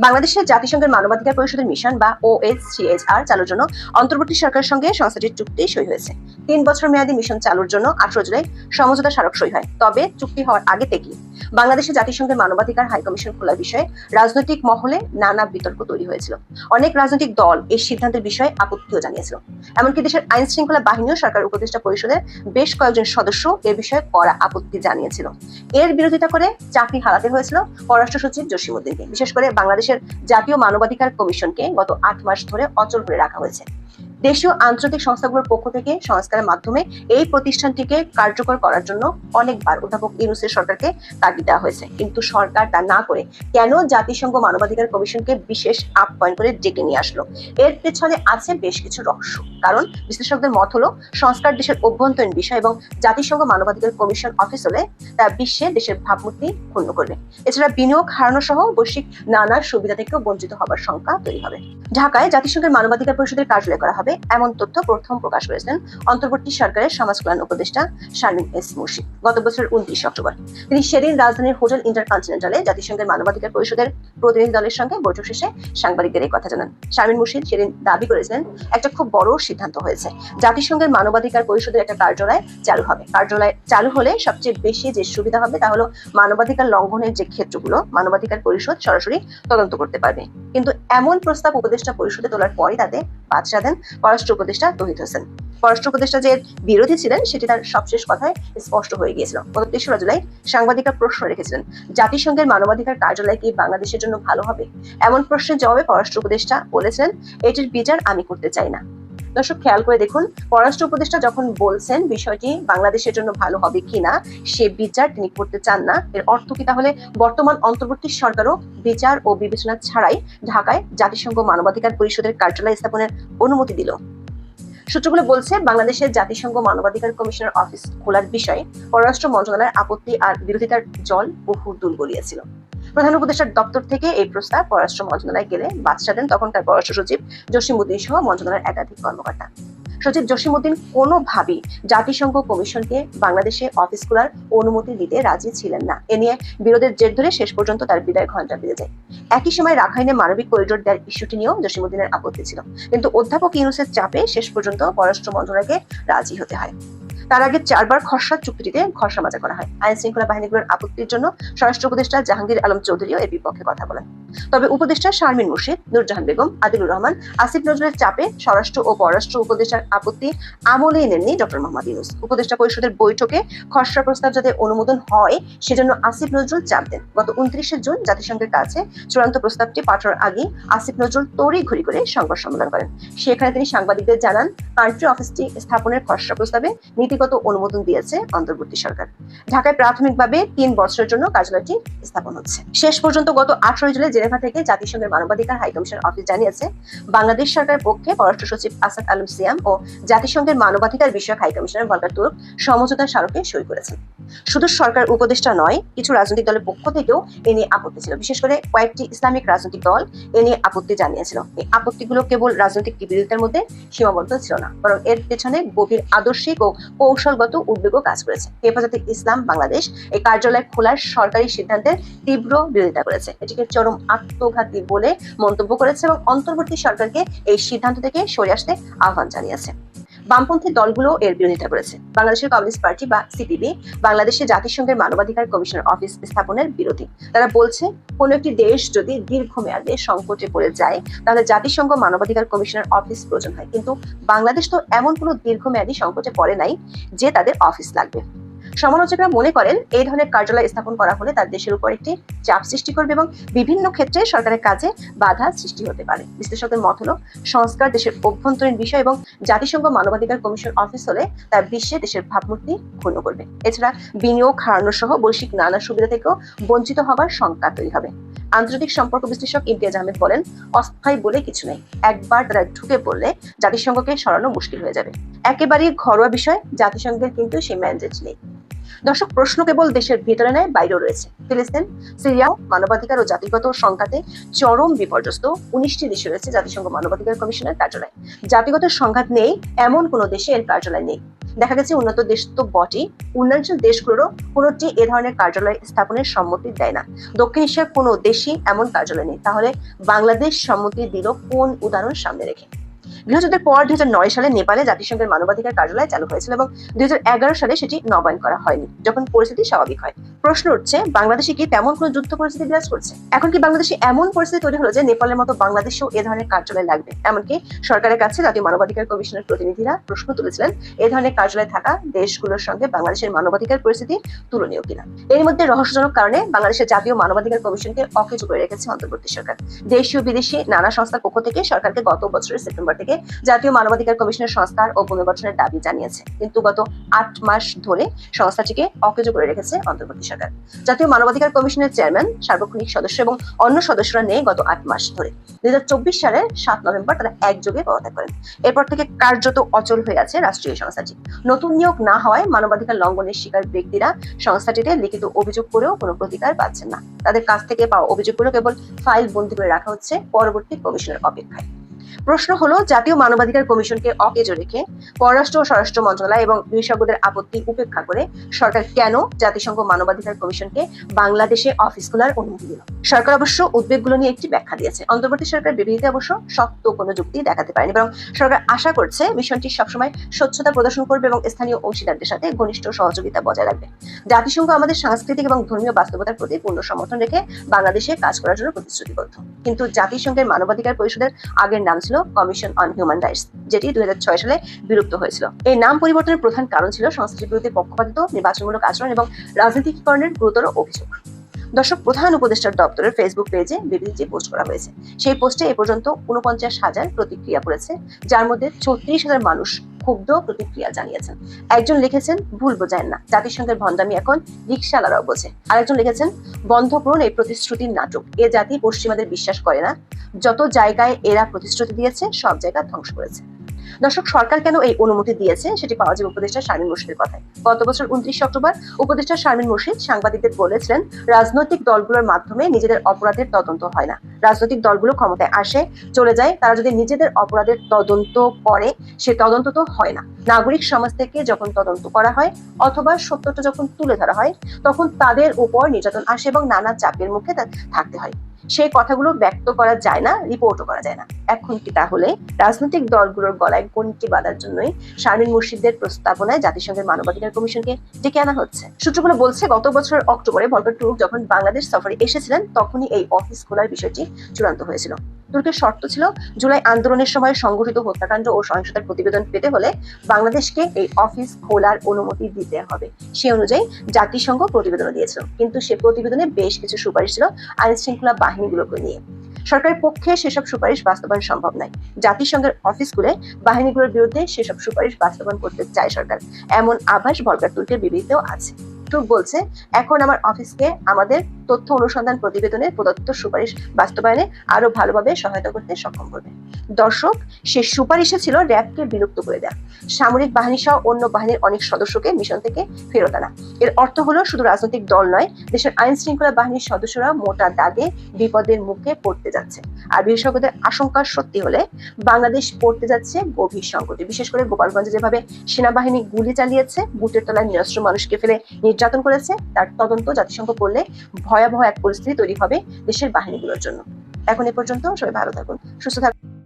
বাংলাদেশের জাতিসংঘের মানবাধিকার পরিষদের মিশন বা OHCHR চালুর জন্য অন্তর্বর্তী সরকারের সঙ্গে সংস্থাটির চুক্তি সই হয়েছে। 3 বছর মেয়াদী মিশন চালুর জন্য 18 জুলাই সমঝোতা স্মারক সই হয়। তবে চুক্তি হওয়ার আগে থেকেই বাংলাদেশে জাতিসংঘের মানবাধিকার হাই কমিশন খোলার বিষয়ে রাজনৈতিক মহলে নানা বিতর্ক তৈরি হয়েছিল। অনেক রাজনৈতিক দল এই সিদ্ধান্তের বিষয়ে আপত্তিও জানিয়েছিল। এমনকি দেশের আইন শৃঙ্খলা বাহিনীও সরকার উপদেষ্টা পরিষদের বেশ কয়েকজন সদস্য এ বিষয়ে কড়া আপত্তি জানিয়েছিল। এর বিরোধিতা করে চাকরি হারাতে হয়েছিল পররাষ্ট্র সচিব জসিমউদ্দিনকে। বিশেষ করে বাংলাদেশের জাতীয় মানবাধিকার কমিশনকে গত 8 মাস ধরে অচল করে রাখা হয়েছে। দেশীয় আন্তর্জাতিক সংস্থাগুলোর পক্ষ থেকে সংস্কারের মাধ্যমে এই প্রতিষ্ঠানটিকে কার্যকর করার জন্য অনেকবার অধ্যাপক ইউনূসের সরকারকে তাগিদ দেওয়া হয়েছে, কিন্তু সরকার তা না করে কেন জাতিসংঘ মানবাধিকার কমিশনকে বিশেষ আপ্যায়ন করে ডেকে নিয়ে আসলো? এর পেছনে আছে বেশ কিছু রহস্য। কারণ বিশ্লেষকদের মত হলো, সংস্কার দেশের অভ্যন্তরীণ বিষয় এবং জাতিসংঘ মানবাধিকার কমিশন অফিস হলে তা বিশ্বে দেশের ভাবমূর্তি ক্ষুণ্ণ করবে। এছাড়া বিনিয়োগ হারানো সহ বৈশ্বিক নানা সুবিধা থেকেও বঞ্চিত হবার শঙ্কা তৈরি হবে। ঢাকায় জাতিসংঘের মানবাধিকার পরিষদের কার্যালয় করা হবে, এমন তথ্য প্রথম প্রকাশ করেছেন অন্তর্বর্তী সরকারের সমাজ কল্যাণ উপদেষ্টা শারমিন এস মুর্শিদ গত বছরের 29 অক্টোবর। তিনি সেদিন রাজধানীর হোটেল ইন্টারকন্টিনেন্টালে জাতিসংঘের মানবাধিকার পরিষদের প্রতিনিধি দলের সঙ্গে বৈঠক শেষে সাংবাদিকদের এই কথা জানান। শারমিন মুর্শিদ সেদিন দাবি করেছিলেন, একটা খুব বড় সিদ্ধান্ত হয়েছে, জাতিসংঘের মানবাধিকার পরিষদের একটা কার্যালয় চালু হবে। কার্যালয় চালু হলে সবচেয়ে বেশি যে সুবিধা হবে তা হলো মানবাধিকার লঙ্ঘনের যে ক্ষেত্রগুলো মানবাধিকার পরিষদ সরাসরি তদন্ত করতে পারবে। কিন্তু এমন প্রস্তাব উপদেষ্টা পরিষদে তোলার পরই তাতে বাদশা দেন পররাষ্ট্র উপদেষ্টা তৌহিদ হোসেন। পররাষ্ট্র উপদেষ্টা যে বিরোধী ছিলেন সেটি তার সবশেষ কথায় স্পষ্ট হয়ে গিয়েছিল। গত 3রা জুলাই সাংবাদিকরা প্রশ্ন রেখেছিলেন, জাতিসংঘের মানবাধিকার কার্যালয় কি বাংলাদেশের জন্য ভালো হবে? এমন প্রশ্নের জবাবে পররাষ্ট্র উপদেষ্টা বলেছিলেন, এটির বিচার আমি করতে চাই না। দর্শক খেয়াল করে দেখুন, পররাষ্ট্র উপদেষ্টা যখন বলছেন বিষয়টি বাংলাদেশের জন্য ভালো হবে কিনা সে বিচার তিনি করতে চান না, এর অর্থ কি তাহলে বর্তমান অন্তর্বর্তী সরকারও বিচার ও বিবেচনা ছাড়াই ঢাকায় জাতিসংঘ মানবাধিকার পরিষদের কার্যালয় স্থাপনের অনুমতি দিল? সূত্রগুলো বলছে, বাংলাদেশের জাতিসংঘ মানবাধিকার কমিশনের অফিস খোলার বিষয়ে পররাষ্ট্র মন্ত্রণালয়ের আপত্তি আর বিরোধিতার জল বহু দূর গড়িয়েছিল। প্রধান উপদেষ্টার দপ্তর থেকে এই প্রস্তাব পররাষ্ট্র মন্ত্রণালয়ে গেলে বাদশা দেন তখনকার পররাষ্ট্র সচিব জসিমউদ্দিন সহ মন্ত্রণালয়ের একাধিক কর্মকর্তা। সচিব জসিমউদ্দিন কোনোভাবেই জাতিসংঘ কমিশনকে বাংলাদেশে অফিস খোলার অনুমতি দিতে রাজি ছিলেন না। এ নিয়ে বিরোধের জের ধরে শেষ পর্যন্ত তার বিদায় ঘণ্টা বেজে যায়। একই সময় রাখাইনে মানবিক করিডোর দেওয়ার ইস্যুটি নিয়েও জসিমউদ্দিনের আপত্তি ছিল, কিন্তু অধ্যাপক ইউনূসের চাপে শেষ পর্যন্ত পররাষ্ট্র মন্ত্রণালয়কে রাজি হতে হয়। তার আগে 4 বার খসড়া চুক্তিটিতে ঘষা মাজা করা হয়। আইন শৃঙ্খলা বাহিনীগুলোর আপত্তির জন্য স্বরাষ্ট্র উপদেষ্টা জাহাঙ্গীর আলম চৌধুরীও এর বিপক্ষে কথা বলেন। তবে উপদেষ্টা শারমিন মুর্শিদ, নূরজাহান বেগম, আদিলুর রহমান, আসিফ নজরুলের চাপে স্বরাষ্ট্র ও পররাষ্ট্র উপদেষ্টার আপত্তি আমলে নেননি ডক্টর মোহাম্মদ ইউনূস। উপদেষ্টা পরিষদের বৈঠকে খসড়া প্রস্তাব যাতে অনুমোদন হয় সেজন্য আসিফ নজরুল চাপ দেন। গত 29 জুন জাতিসংঘের কাছে চূড়ান্ত প্রস্তাবটি পাঠানোর আগে আসিফ নজরুল তড়িঘড়ি করে সংবাদ সম্মেলন করেন। সেখানে তিনি সাংবাদিকদের জানান, কান্ট্রি অফিসটি স্থাপনের খসড়া প্রস্তাবে নীতিগত অনুমোদন দিয়েছে অন্তর্বর্তী সরকার। ঢাকায় প্রাথমিকভাবে 3 বছরের জন্য কার্যালয়টি স্থাপন হচ্ছে। শেষ পর্যন্ত গত 18 জুলাই জেনেভা থেকে জাতিসংঘের মানবাধিকার হাই কমিশন অফিস জানিয়েছে, বাংলাদেশ সরকারের পক্ষে পররাষ্ট্র সচিব আসাদ আলম সিয়াম ও জাতিসংঘের মানবাধিকার বিষয়ক হাই কমিশনার ভলকার তুর্ক সমঝোতা স্মারকে সই করেছেন। শুধু সরকার উপদেষ্টা নয়, কিছু রাজনৈতিক দলের পক্ষ থেকেও এ নিয়ে আপত্তি ছিল। বিশেষ করে কয়েকটি ইসলামিক রাজনৈতিক দল এ নিয়ে আপত্তি জানিয়েছিল। এই আপত্তিগুলো কেবল রাজনৈতিক বিরোধিতার মধ্যে সীমাবদ্ধ ছিল না, বরং এর পেছনে গভীর আদর্শিক ও কৌশলগত উদ্বেগও কাজ করেছে। হেফাজতে ইসলাম বাংলাদেশ এই কার্যালয় খোলার সরকারি সিদ্ধান্তের তীব্র বিরোধিতা করেছে, এটিকে চরম আত্মঘাতী বলে মন্তব্য করেছে এবং অন্তর্বর্তী সরকারকে এই সিদ্ধান্ত থেকে সরে আসতে আহ্বান জানিয়েছে। বামপন্থী দলগুলো এর বিরোধিতা করেছে। বাংলাদেশের কমিউনিস্ট পার্টি বা সিপিবি বাংলাদেশে জাতিসংঘের মানবাধিকার কমিশনের অফিস স্থাপনের বিরোধী। তারা বলছে, কোনো একটি দেশ যদি দীর্ঘমেয়াদে সংকটে পড়ে যায় তাহলে জাতিসংঘ মানবাধিকার কমিশনের অফিস প্রয়োজন হয়, কিন্তু বাংলাদেশ তো এমন কোনো দীর্ঘমেয়াদী সংকটে পড়ে নাই যে তাদের অফিস লাগবে। সমালোচকরা মনে করেন, এই ধরনের কার্যালয় স্থাপন করা হলে তার দেশের উপর একটি চাপ সৃষ্টি করবে এবং বিভিন্ন ক্ষেত্রে সরকারের কাজে বাধা সৃষ্টি হতে পারে। বিশ্লেষকদের মত হলো, সংস্কার দেশের অভ্যন্তরীণ বিষয় এবং জাতিসংঘ মানবাধিকার কমিশন অফিস হলে তার বিশ্বে দেশের ভাবমূর্তি ক্ষুণ্ণ করবে। এছাড়া বিনিয়োগ হারানো সহ বৈশ্বিক নানা সুবিধা থেকেও বঞ্চিত হবার শঙ্কা তৈরি হবে। আন্তর্জাতিক সম্পর্ক বিশ্লেষক ইমতিয়াজ আহমেদ বলেন, অস্থায়ী বলে কিছু নেই, একবার তারা ঢুকে পড়লে জাতিসংঘকে সরানো মুশকিল হয়ে যাবে। একেবারেই ঘরোয়া বিষয়, জাতিসংঘের কিন্তু সেই ম্যান্ডেট নেই। দর্শক, প্রশ্ন কেবল দেশের ভিতরে নয়, বাইরেও রয়েছে। ফিলিস্তিন, সিরিয়া মানবাধিকার ও জাতিগত সংঘাতে চরম বিপর্যস্ত 19টি দেশে রয়েছে জাতিসংঘ মানবাধিকার কমিশনের কার্যালয়। জাতিগত সংঘাত নেই এমন কোনো দেশে এর কার্যালয় নেই। দেখা গেছে উন্নত দেশ তো বটেই, উন্নয়নশীল দেশগুলোরও কোনোটি এ ধরনের কার্যালয় স্থাপনের সম্মতি দেয় না। দক্ষিণ এশিয়ার কোনো দেশই এমন কার্যালয় নেই। তাহলে বাংলাদেশ সম্মতি দিল কোন উদাহরণ সামনে রেখে? গৃহযুদ্ধের পর 2009 সালে নেপালে জাতিসংঘের মানবাধিকার কার্যালয় চালু হয়েছিল এবং 2011 সালে সেটি নবায়ন করা হয়নি, যখন পরিস্থিতি স্বাভাবিক হয়। প্রশ্ন উঠছে, বাংলাদেশে কি তেমন কোনো যুদ্ধ পরিস্থিতি বিরাজ করছে? এখন কি বাংলাদেশে এমন পরিস্থিতি তৈরি হলো যে নেপালের মতো বাংলাদেশেও এ ধরনের কার্যালয় লাগবে? এমনকি সরকারের কাছে জাতীয় মানবাধিকার কমিশনের প্রতিনিধিরা প্রশ্ন তুলেছিলেন, এ ধরনের কার্যালয় থাকা দেশগুলোর সঙ্গে বাংলাদেশের মানবাধিকার পরিস্থিতি তুলনীয় কিনা। এর মধ্যে রহস্যজনক কারণে বাংলাদেশের জাতীয় মানবাধিকার কমিশনকে অকেজো করে রেখেছে অন্তর্বর্তী সরকার। দেশীয় বিদেশি নানা সংস্থার পক্ষ থেকে সরকারকে গত বছরের সেপ্টেম্বর থেকে জাতীয় মানবাধিকার কমিশনের সংস্কার ও পুনর্গঠনের দাবি জানিয়েছে, কিন্তু গত 8 মাস ধরে সংস্থাটিকে অকেজো করে রেখেছে অন্তর্বর্তী সরকার। জাতীয় মানবাধিকার কমিশনের চেয়ারম্যান, সার্বক্ষণিক সদস্য এবং অন্য সদস্যরা নেই গত 8 মাস ধরে। 2024 সালের 7 নভেম্বর তারা একযোগে পদত্যাগ করেন। এরপর থেকে কার্যত অচল হয়ে আছে রাষ্ট্রীয় সংস্থাটি। নতুন নিয়োগ না হওয়ায় মানবাধিকার লঙ্ঘনের শিকার ব্যক্তিরা সংস্থাটিতে লিখিত অভিযোগ করেও কোনো প্রতিকার পাচ্ছেন না। তাদের কাছ থেকে পাওয়া অভিযোগগুলো কেবল ফাইল বন্দী করে রাখা হচ্ছে পরবর্তী কমিশনের অপেক্ষায়। প্রশ্ন হলো, জাতীয় মানবাধিকার কমিশনকে অকেজো রেখে পররাষ্ট্র ও স্বরাষ্ট্র মন্ত্রণালয় এবং বিশেষজ্ঞদের আপত্তি উপেক্ষা করে সরকার কেন জাতিসংঘ মানবাধিকার কমিশনকে বাংলাদেশে অফিস খোলার অনুমতি দিল? সরকার অবশ্য উদ্বেগগুলো নিয়ে একটি ব্যাখ্যা দিয়েছে। অন্তর্বর্তী সরকার বিবৃতিতে অবশ্য শক্ত কোনো যুক্তি দেখাতে পারেনি, বরং সরকার আশা করছে মিশনটি সবসময় স্বচ্ছতা প্রদর্শন করবে এবং স্থানীয় অংশীদারদের সাথে ঘনিষ্ঠ সহযোগিতা বজায় রাখবে। জাতিসংঘ আমাদের সাংস্কৃতিক এবং ধর্মীয় বাস্তবতার প্রতি পূর্ণ সমর্থন রেখে বাংলাদেশে কাজ করার জন্য প্রতিশ্রুতিবদ্ধ। কিন্তু জাতিসংঘের মানবাধিকার পরিষদের আগের নাম ছিল কমিশন অন হিউম্যান রাইটস, যেটি 2006 সালে বিলুপ্ত হয়েছিল। এই নাম পরিবর্তনের প্রধান কারণ ছিল সংস্থাটির বিরুদ্ধে পক্ষপাতিত্ব, নির্বাচনমূলক আচরণ এবং রাজনীতিকরণের গুরুতর অভিযোগ। দর্শক, প্রধান উপদেষ্টার দপ্তরের ফেসবুক পেজে বিবৃতি পোস্ট করা হয়েছে। সেই পোস্টে এ পর্যন্ত 49,000 প্রতিক্রিয়া পড়েছে, যার মধ্যে 34,000 মানুষ ক্ষুব্ধ প্রতিক্রিয়া জানিয়েছেন। একজন লিখেছেন, ভুল বোঝেন না, জাতিসংঘের ভণ্ডামি এখন রিকশাওয়ালারাও বোঝে। আরেকজন লিখেছেন, বন্ধ করুন এই প্রতিশ্রুতির নাটক, এ জাতি পশ্চিমাদের বিশ্বাস করে না, যত জায়গায় এরা প্রতিশ্রুতি দিয়েছে সব জায়গা ধ্বংস করেছে। দর্শক, সরকার কেন এই অনুমতি দিয়েছে সেটি পাওয়া যাবে উপদেষ্টা শারমিন মুর্শিদের কথায়। গত বছর 29 অক্টোবর উপদেষ্টা শারমিন মুর্শিদ সাংবাদিকদের বলেছিলেন, রাজনৈতিক দলগুলোর মাধ্যমে নিজেদের অপরাধের তদন্ত হয় না। রাজনৈতিক দলগুলো ক্ষমতায় আসে, চলে যায়, তারা যদি নিজেদের অপরাধের তদন্ত করে, সে তদন্ত তো হয় না। নাগরিক সমাজ থেকে যখন তদন্ত করা হয় অথবা সত্যটা যখন তুলে ধরা হয়, তখন তাদের উপর নির্যাতন আসে এবং নানা চাপের মুখে থাকতে হয়। সেই কথাগুলো ব্যক্ত করা যায় না, রিপোর্টও করা যায় না। এখন কি তাহলে রাজনৈতিক দলগুলোর গলায় গণিটি বাঁধার জন্যই শারমিন মুর্শিদের প্রস্তাবনায় জাতিসংঘের মানবাধিকার কমিশনকে ডেকে আনা হচ্ছে? সূত্রগুলো বলছে, গত বছরের অক্টোবরে ভলকার তুর্ক যখন বাংলাদেশ সফরে এসেছিলেন, তখনই এই অফিস খোলার বিষয়টি চূড়ান্ত হয়েছিল। তুর্কের শর্ত ছিল, জুলাই আন্দোলনের সময় সংঘটিত হত্যাকাণ্ড ও সহিংসতার প্রতিবেদন পেতে হলে বাংলাদেশকে এই অফিস খোলার অনুমতি দিতে হবে। সে অনুযায়ী জাতিসংঘ প্রতিবেদন দিয়েছিল, কিন্তু সে প্রতিবেদনে বেশ কিছু সুপারিশ ছিল আইন শৃঙ্খলা বাহিনীগুলোকে নিয়ে। সরকারের পক্ষে সেসব সুপারিশ বাস্তবায়ন সম্ভব নয়। জাতিসংঘের অফিস খুলে বাহিনীগুলোর বিরুদ্ধে সেসব সুপারিশ বাস্তবায়ন করতে চায় সরকার, এমন আভাস ভলকার তুর্কের বিবৃতিতেও আছে। তুর্ক বলছে, এখন আমার অফিসকে আমাদের তথ্য অনুসন্ধান প্রতিবেদনের প্রদত্ত সুপারিশ বাস্তবায়নে আরো ভালোভাবে সহায়তা করতে সক্ষম করবে। দর্শক, সে সুপারিশে ছিল র্যাবকে বিলুপ্ত করে দেয়া, সামরিক বাহিনী সহ অন্য বাহিনীর অনেক সদস্যকে মিশন থেকে ফেরত আনা। এর অর্থ হলো শুধু রাজনৈতিক দল নয়, দেশের আইন শৃঙ্খলা বাহিনীর সদস্যরা মোটা দাগে বিপদের মুখে পড়তে যাচ্ছে। আর বিশেষজ্ঞদের আশঙ্কা সত্যি হলে বাংলাদেশ পড়তে যাচ্ছে গভীর সংকটে। বিশেষ করে গোপালগঞ্জে যেভাবে সেনাবাহিনী গুলি চালিয়েছে, বুটের তলায় নিরস্ত্র মানুষকে ফেলে নির্যাতন করেছে, তার তদন্ত জাতিসংঘ করলে ভয়াবহ এক পরিস্থিতি তৈরি হবে দেশের বাহিনীগুলোর জন্য। এখন এ পর্যন্ত, সবাই ভালো থাকুন, সুস্থ থাকুন।